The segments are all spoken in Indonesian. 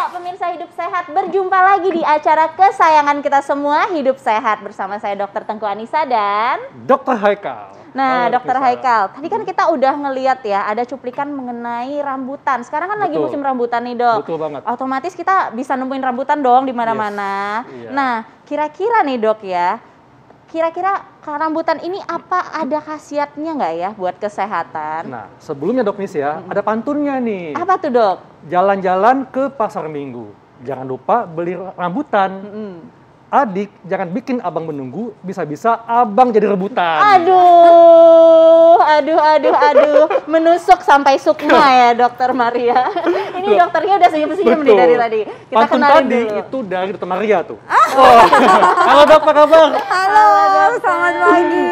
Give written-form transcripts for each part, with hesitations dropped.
pemirsa Hidup Sehat, berjumpa lagi di acara kesayangan kita semua, Hidup Sehat, bersama saya Dr. Tengku Anissa dan Dr. Haikal. Nah, Dr. Haikal, tadi kan kita udah ngeliat ya, ada cuplikan mengenai rambutan. Sekarang kan lagi musim rambutan nih, Dok. Betul banget. Otomatis kita bisa nemuin rambutan dong di mana-mana. Yes. Iya. Nah, kira-kira nih, Dok ya, kira-kira rambutan ini apa ada khasiatnya nggak ya buat kesehatan? Nah, sebelumnya Dok Nis ya, ada pantunnya nih. Apa tuh, Dok? Jalan-jalan ke pasar minggu, jangan lupa beli rambutan. Adik, jangan bikin abang menunggu, bisa-bisa abang jadi rebutan. Aduh, menusuk sampai sukma ya, Dokter Maria. Ini dokternya udah senyum-senyum nih dari tadi. Kita Pantun kenalin tadi dulu. itu dari Dokter Maria tuh. Oh. Halo Dok, apa kabar? Halo, selamat pagi.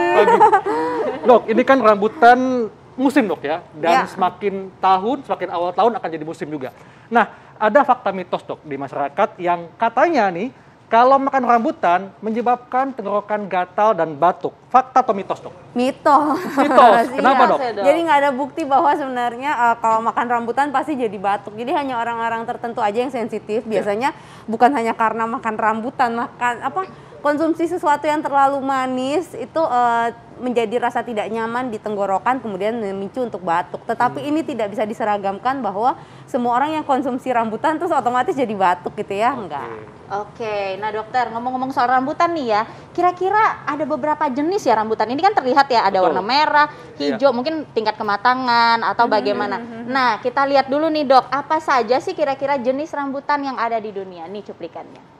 Dok, ini kan rambutan musim Dok ya, dan semakin tahun, semakin awal tahun akan jadi musim juga. Nah, ada fakta mitos Dok di masyarakat yang katanya nih, kalau makan rambutan menyebabkan tenggorokan gatal dan batuk. Fakta atau mitos, Dok? Mitos. Mitos. Kenapa, Dok? Jadi nggak ada bukti bahwa sebenarnya kalau makan rambutan pasti jadi batuk. Jadi hanya orang-orang tertentu aja yang sensitif. Biasanya bukan hanya karena makan rambutan, konsumsi sesuatu yang terlalu manis itu menjadi rasa tidak nyaman di tenggorokan, kemudian memicu untuk batuk. Tetapi ini tidak bisa diseragamkan bahwa semua orang yang konsumsi rambutan terus otomatis jadi batuk gitu ya, enggak. Oke, nah dokter, ngomong-ngomong soal rambutan nih ya, kira-kira ada beberapa jenis ya rambutan. Ini kan terlihat ya, ada warna merah, hijau, mungkin tingkat kematangan atau bagaimana. Nah, kita lihat dulu nih Dok, apa saja sih kira-kira jenis rambutan yang ada di dunia? Nih cuplikannya.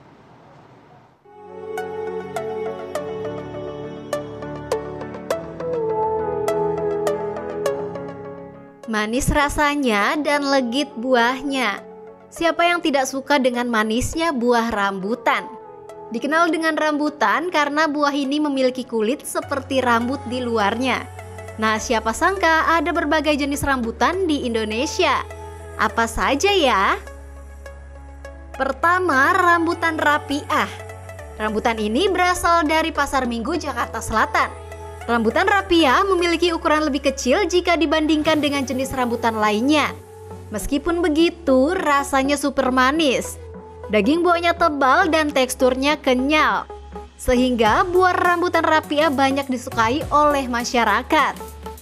Manis rasanya dan legit buahnya. Siapa yang tidak suka dengan manisnya buah rambutan? Dikenal dengan rambutan karena buah ini memiliki kulit seperti rambut di luarnya. Nah, siapa sangka ada berbagai jenis rambutan di Indonesia. Apa saja ya? Pertama, rambutan rapiah. Rambutan ini berasal dari Pasar Minggu, Jakarta Selatan. Rambutan rapiah memiliki ukuran lebih kecil jika dibandingkan dengan jenis rambutan lainnya. Meskipun begitu, rasanya super manis. Daging buahnya tebal dan teksturnya kenyal. Sehingga buah rambutan rapiah banyak disukai oleh masyarakat.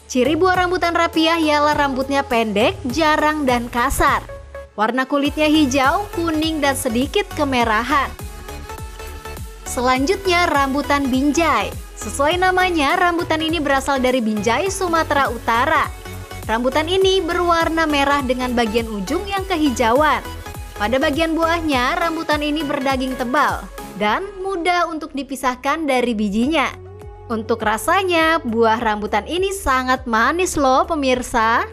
Ciri buah rambutan rapiah ialah rambutnya pendek, jarang dan kasar. Warna kulitnya hijau, kuning dan sedikit kemerahan. Selanjutnya rambutan binjai. Sesuai namanya, rambutan ini berasal dari Binjai, Sumatera Utara. Rambutan ini berwarna merah dengan bagian ujung yang kehijauan. Pada bagian buahnya, rambutan ini berdaging tebal dan mudah untuk dipisahkan dari bijinya. Untuk rasanya, buah rambutan ini sangat manis loh pemirsa.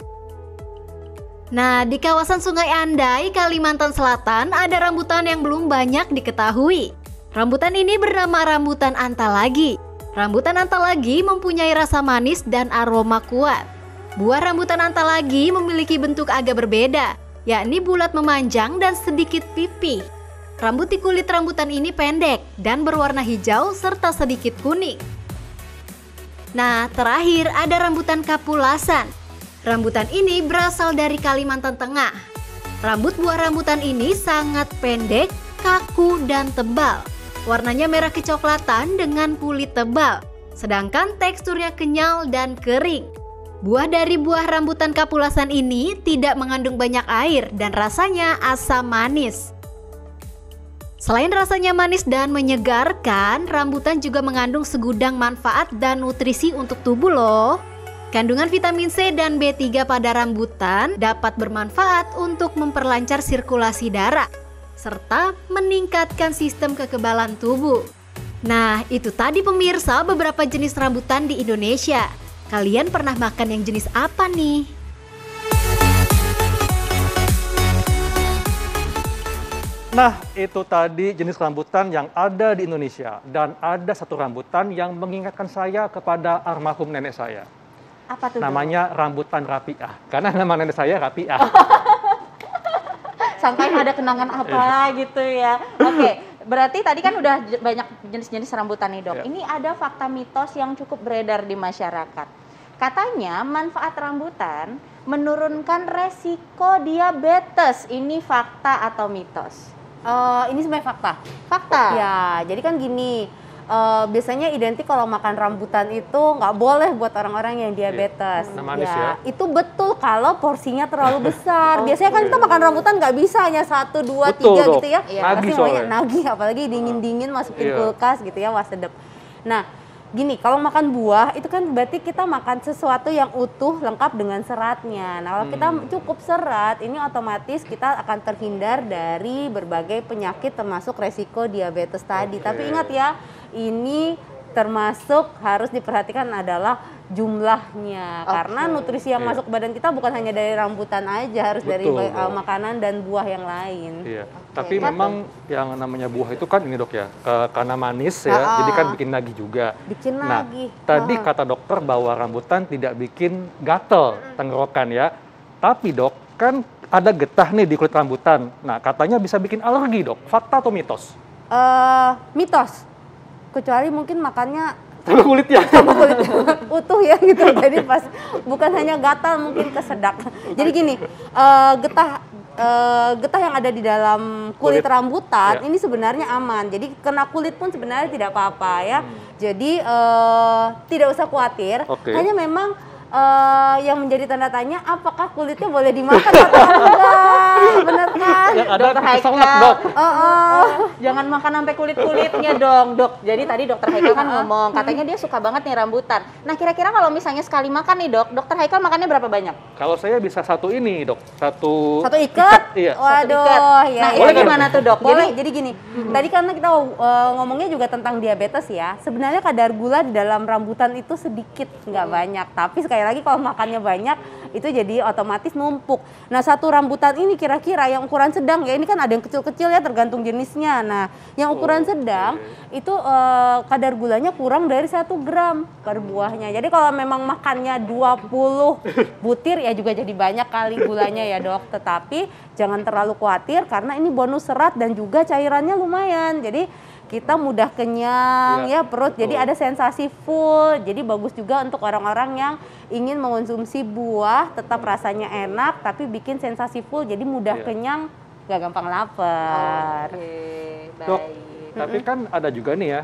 Nah, di kawasan Sungai Andai, Kalimantan Selatan ada rambutan yang belum banyak diketahui. Rambutan ini bernama rambutan antalagi. Rambutan antalagi mempunyai rasa manis dan aroma kuat. Buah rambutan antalagi memiliki bentuk agak berbeda, yakni bulat memanjang dan sedikit pipih. Rambut di kulit rambutan ini pendek dan berwarna hijau serta sedikit kuning. Nah, terakhir ada rambutan kapulasan. Rambutan ini berasal dari Kalimantan Tengah. Rambut buah rambutan ini sangat pendek, kaku, dan tebal. Warnanya merah kecoklatan dengan kulit tebal, sedangkan teksturnya kenyal dan kering. Buah dari buah rambutan kapulasan ini tidak mengandung banyak air dan rasanya asam manis. Selain rasanya manis dan menyegarkan, rambutan juga mengandung segudang manfaat dan nutrisi untuk tubuh loh. Kandungan vitamin C dan B3 pada rambutan dapat bermanfaat untuk memperlancar sirkulasi darah serta meningkatkan sistem kekebalan tubuh. Nah, itu tadi pemirsa beberapa jenis rambutan di Indonesia. Kalian pernah makan yang jenis apa nih? Nah, itu tadi jenis rambutan yang ada di Indonesia. Dan ada satu rambutan yang mengingatkan saya kepada almarhum nenek saya. Apa tuh? Namanya rambutan rapiah. Karena nama nenek saya rapiah. Sampai ada kenangan apa gitu ya. Oke, berarti tadi kan udah banyak jenis-jenis rambutan nih Dok. Ini ada fakta mitos yang cukup beredar di masyarakat. Katanya manfaat rambutan menurunkan resiko diabetes. Ini fakta atau mitos? Ini sebenarnya fakta. Fakta. Ya, jadi kan gini, biasanya identik kalau makan rambutan itu nggak boleh buat orang-orang yang diabetes. Manis ya. Itu betul kalau porsinya terlalu besar. Biasanya kan kita makan rambutan nggak bisa hanya 1, 2, 3 gitu ya. Pasti maunya nagih, apalagi dingin-dingin masukin kulkas gitu ya, wah sedep. Nah, gini, kalau makan buah itu kan berarti kita makan sesuatu yang utuh lengkap dengan seratnya. Nah, kalau kita cukup serat, ini otomatis kita akan terhindar dari berbagai penyakit termasuk resiko diabetes tadi. Tapi ingat ya, ini termasuk harus diperhatikan adalah jumlahnya. Karena nutrisi yang masuk ke badan kita bukan hanya dari rambutan aja, harus dari makanan dan buah yang lain. Iya. Tapi memang yang namanya buah itu kan ini dok ya, karena manis ya, jadi kan bikin nagih juga. Bikin nah, nagih. Tadi kata dokter bahwa rambutan tidak bikin gatel tenggorokan ya. Tapi dok, kan ada getah nih di kulit rambutan. Nah, katanya bisa bikin alergi dok. Fakta atau mitos? Mitos. Kecuali mungkin makannya Sama kulitnya. utuh ya gitu. Jadi pas bukan hanya gatal, mungkin kesedak. Jadi gini, getah yang ada di dalam kulit rambutan ini sebenarnya aman. Jadi kena kulit pun sebenarnya tidak apa-apa ya. Jadi tidak usah khawatir. Hanya memang yang menjadi tanda tanya, apakah kulitnya boleh dimakan atau enggak? Bener kan? Yang ada Dokter Haikal, dok. Jangan makan sampai kulit-kulitnya dong, dok. Jadi tadi dokter Haikal kan ngomong, katanya dia suka banget nih rambutan. Nah, kira-kira kalau misalnya sekali makan nih dok, dokter Haikal makannya berapa banyak? Kalau saya bisa satu ini dok, satu ikat? Iya. Waduh, ya. Nah, ini gimana tuh dok? Jadi gini, tadi karena kita ngomongnya juga tentang diabetes ya. Sebenarnya kadar gula di dalam rambutan itu sedikit, nggak banyak. Tapi sekali lagi kalau makannya banyak, itu jadi otomatis numpuk. Nah, satu rambutan ini kira-kira yang ukuran sedang ya, ini kan ada yang kecil-kecil ya tergantung jenisnya. Nah, yang ukuran sedang itu kadar gulanya kurang dari 1 gram per buahnya. Jadi kalau memang makannya 20 butir ya juga jadi banyak kali gulanya ya dok. Tetapi jangan terlalu khawatir karena ini bonus serat dan juga cairannya lumayan. Jadi kita mudah kenyang ya perut, jadi ada sensasi full. Jadi bagus juga untuk orang-orang yang ingin mengonsumsi buah, tetap rasanya enak tapi bikin sensasi full, jadi mudah kenyang, gak gampang lapar. Baik. Dok, tapi kan ada juga nih ya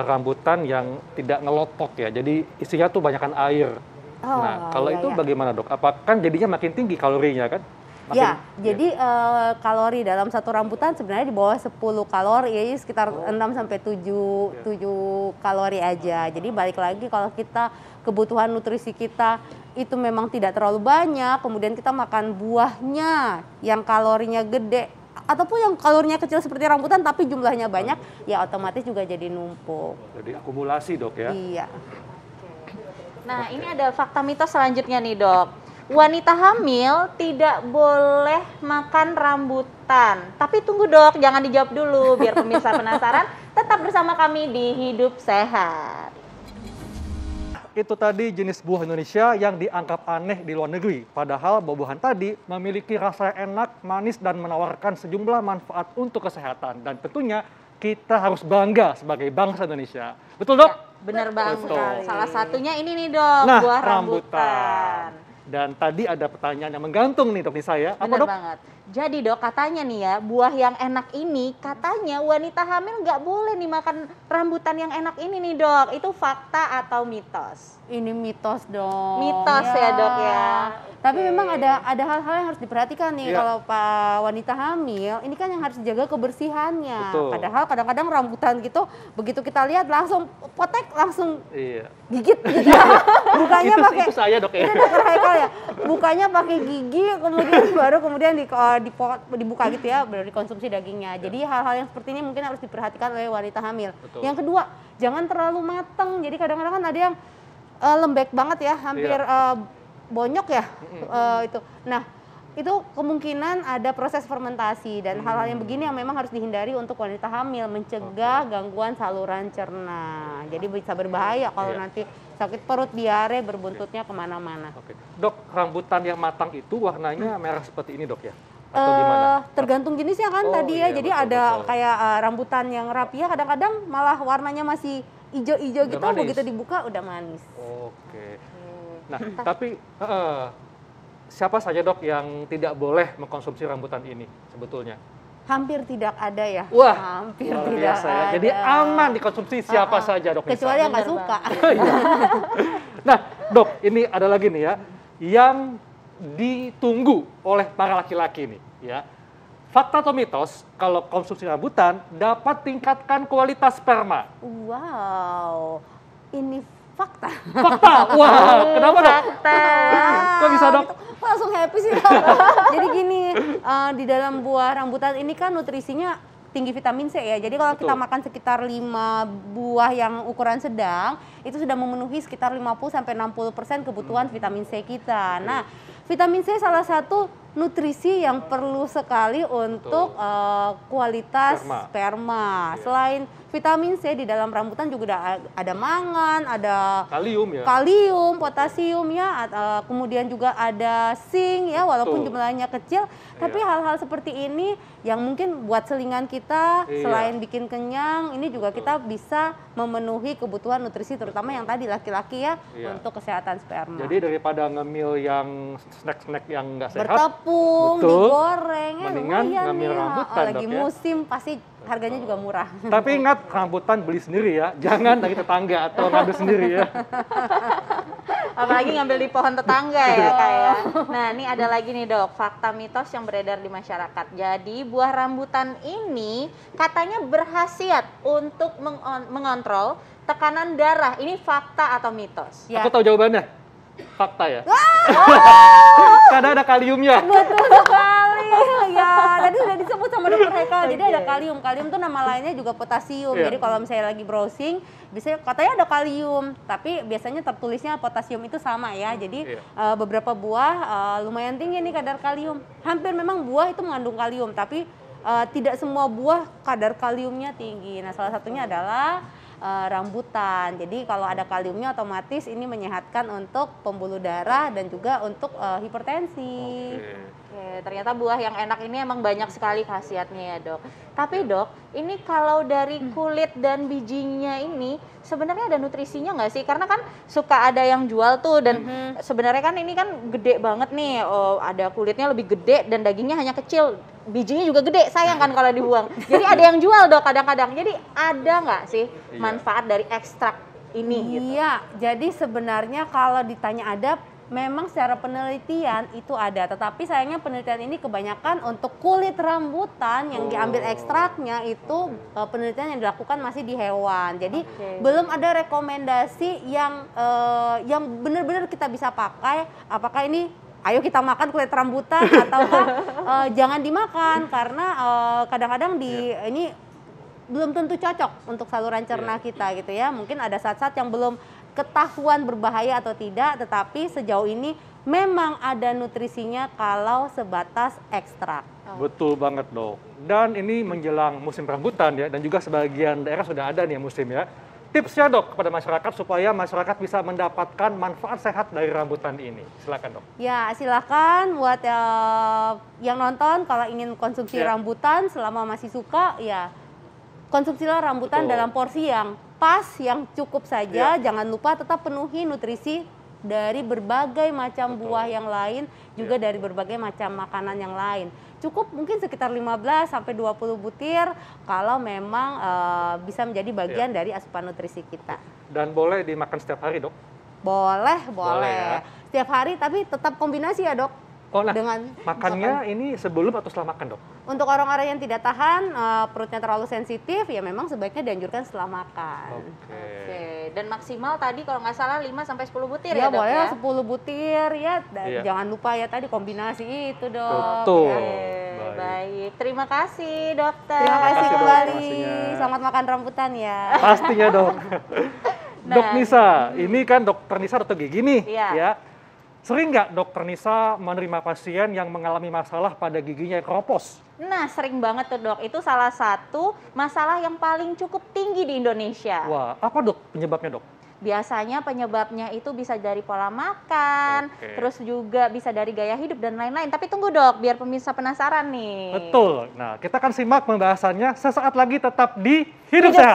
rambutan yang tidak ngelotok ya, jadi isinya tuh banyakan air. Nah, kalau itu bagaimana dok? Apakah jadinya makin tinggi kalorinya kan? Jadi kalori dalam satu rambutan sebenarnya di bawah 10 kalori, ya sekitar 6 sampai 7 kalori aja. Jadi balik lagi kalau kita kebutuhan nutrisi kita itu memang tidak terlalu banyak, kemudian kita makan buahnya yang kalorinya gede ataupun yang kalorinya kecil seperti rambutan tapi jumlahnya banyak, ya otomatis juga jadi numpuk. Jadi akumulasi dok ya? Iya. Nah, ini ada fakta mitos selanjutnya nih dok. Wanita hamil tidak boleh makan rambutan. Tapi tunggu dok, jangan dijawab dulu biar pemirsa penasaran. Tetap bersama kami di Hidup Sehat. Itu tadi jenis buah Indonesia yang dianggap aneh di luar negeri. Padahal buah-buahan tadi memiliki rasa enak, manis, dan menawarkan sejumlah manfaat untuk kesehatan. Dan tentunya kita harus bangga sebagai bangsa Indonesia. Betul dok? Ya, benar banget. Betul. Salah satunya ini nih dok, Nah, buah rambutan. Dan tadi ada pertanyaan yang menggantung nih dok di saya. Apa Bener dok? banget. Jadi dok, katanya nih ya, buah yang enak ini katanya wanita hamil nggak boleh nih makan rambutan yang enak ini nih dok. Itu fakta atau mitos? Ini mitos dong. Mitos ya dok ya. Tapi memang ada hal-hal yang harus diperhatikan nih kalau wanita hamil. Ini kan yang harus dijaga kebersihannya. Betul. Padahal kadang-kadang rambutan gitu, begitu kita lihat langsung potek, langsung gigit gitu. Bukanya pakai. Itu saya dok ya. Itu dokter Haikal ya. Bukanya pakai gigi, kemudian dibuka gitu ya, baru dikonsumsi dagingnya. Jadi hal-hal yang seperti ini mungkin harus diperhatikan oleh wanita hamil. Betul. Yang kedua, jangan terlalu mateng. Jadi kadang-kadang kan ada yang lembek banget ya, hampir bonyok ya itu. Nah, itu kemungkinan ada proses fermentasi dan hal-hal yang begini yang memang harus dihindari untuk wanita hamil, mencegah gangguan saluran cerna. Jadi bisa berbahaya kalau nanti sakit perut, diare, berbuntutnya kemana-mana. Dok, rambutan yang matang itu warnanya merah seperti ini dok ya? Atau gimana? Tergantung jenisnya kan tadi ya. Jadi ada kayak rambutan yang rapia, kadang-kadang malah warnanya masih ijo-ijo gitu, begitu dibuka udah manis. Nah, tapi siapa saja dok yang tidak boleh mengkonsumsi rambutan ini sebetulnya? Hampir tidak ada ya. Wah, hampir luar tidak biasa ya. ada. Jadi aman dikonsumsi siapa saja dok. Kecuali yang nggak suka. Nah dok, ini ada lagi nih ya, yang ditunggu oleh para laki-laki nih ya. Fakta atau mitos, kalau konsumsi rambutan dapat tingkatkan kualitas sperma? Wow, ini fakta. Fakta? Wah, kenapa dok? Fakta. Kok bisa dok? Kok langsung happy sih. Jadi gini, di dalam buah rambutan ini kan nutrisinya tinggi vitamin C ya. Jadi kalau kita makan sekitar 5 buah yang ukuran sedang, itu sudah memenuhi sekitar 50-60% kebutuhan vitamin C kita. Nah, vitamin C salah satu nutrisi yang perlu sekali untuk kualitas sperma. Selain vitamin C di dalam rambutan juga ada mangan, ada kalium, potasium ya, kemudian juga ada zinc ya, walaupun jumlahnya kecil, tapi hal-hal seperti ini yang mungkin buat selingan kita selain bikin kenyang, ini juga kita bisa memenuhi kebutuhan nutrisi terutama yang tadi laki-laki ya, untuk kesehatan sperma. Jadi daripada ngemil yang snack-snack yang nggak sehat, bertepung, digoreng, mendingan ngambil rambutan lagi musim pasti harganya juga murah. Tapi ingat, rambutan beli sendiri ya, jangan dari tetangga atau ngambil sendiri ya. Apalagi ngambil di pohon tetangga ya kayak. Nah ini ada lagi nih dok, fakta mitos yang beredar di masyarakat. Jadi buah rambutan ini katanya berkhasiat untuk mengontrol tekanan darah. Ini fakta atau mitos? Ya. Aku tahu jawabannya. Fakta ya. Karena ada kaliumnya. Betul sekali. Ya, tadi sudah disebut sama dokter Heka. Jadi ada kalium. Kalium tuh nama lainnya juga potasium. Jadi kalau misalnya lagi browsing, biasanya katanya ada kalium, tapi biasanya tertulisnya potasium itu sama ya. Jadi beberapa buah lumayan tinggi nih kadar kalium. Hampir memang buah itu mengandung kalium, tapi tidak semua buah kadar kaliumnya tinggi. Nah, salah satunya adalah rambutan. Jadi kalau ada kaliumnya otomatis ini menyehatkan untuk pembuluh darah dan juga untuk hipertensi. Oke, ternyata buah yang enak ini emang banyak sekali khasiatnya ya dok. Tapi dok, ini kalau dari kulit dan bijinya ini sebenarnya ada nutrisinya nggak sih? Karena kan suka ada yang jual tuh dan sebenarnya kan ini kan gede banget nih. Oh, ada kulitnya lebih gede dan dagingnya hanya kecil. Bijinya juga gede, sayang kan kalau dibuang. Jadi ada yang jual dok kadang-kadang. Jadi ada nggak sih manfaat dari ekstrak ini? Iya, jadi sebenarnya kalau ditanya ada, memang secara penelitian itu ada. Tetapi sayangnya penelitian ini kebanyakan untuk kulit rambutan yang diambil ekstraknya itu penelitian yang dilakukan masih di hewan. Jadi belum ada rekomendasi yang benar-benar kita bisa pakai. Apakah ini ayo kita makan kulit rambutan ataukah jangan dimakan karena kadang-kadang ini belum tentu cocok untuk saluran cerna kita gitu ya. Mungkin ada zat-zat yang belum ketahuan berbahaya atau tidak, tetapi sejauh ini memang ada nutrisinya kalau sebatas ekstrak. Betul banget dok. Dan ini menjelang musim rambutan ya, dan juga sebagian daerah sudah ada nih musim ya. Tipsnya dok kepada masyarakat supaya masyarakat bisa mendapatkan manfaat sehat dari rambutan ini. Silakan dok. Ya silakan buat yang nonton kalau ingin konsumsi rambutan selama masih suka ya konsumsilah rambutan dalam porsi yang pas, yang cukup saja. Jangan lupa tetap penuhi nutrisi dari berbagai macam buah yang lain, juga dari berbagai macam makanan yang lain. Cukup mungkin sekitar 15-20 butir kalau memang bisa menjadi bagian dari asupan nutrisi kita. Dan boleh dimakan setiap hari dok? Boleh. Ya. Setiap hari tapi tetap kombinasi ya dok. Dengan makannya ini sebelum atau setelah makan dok? Untuk orang-orang yang tidak tahan, perutnya terlalu sensitif, ya memang sebaiknya dianjurkan setelah makan. Oke. Dan maksimal tadi kalau nggak salah 5-10 butir ya dok boleh ya? 10 butir ya. Jangan lupa ya tadi kombinasi itu dok. Betul. Baik. Terima kasih dokter. Terima kasih kembali. Selamat makan rambutan ya. Pastinya dok. Dok Nisa, ini kan dokter Nisa dokter gigi nih ya. Sering nggak dokter Nisa menerima pasien yang mengalami masalah pada giginya yang keropos? Nah, sering banget tuh dok. Itu salah satu masalah yang paling cukup tinggi di Indonesia. Wah, apa dok penyebabnya dok? Biasanya penyebabnya itu bisa dari pola makan, terus juga bisa dari gaya hidup dan lain-lain. Tapi tunggu dok, biar pemirsa penasaran nih. Betul. Nah, kita akan simak pembahasannya sesaat lagi tetap di Hidup Sehat.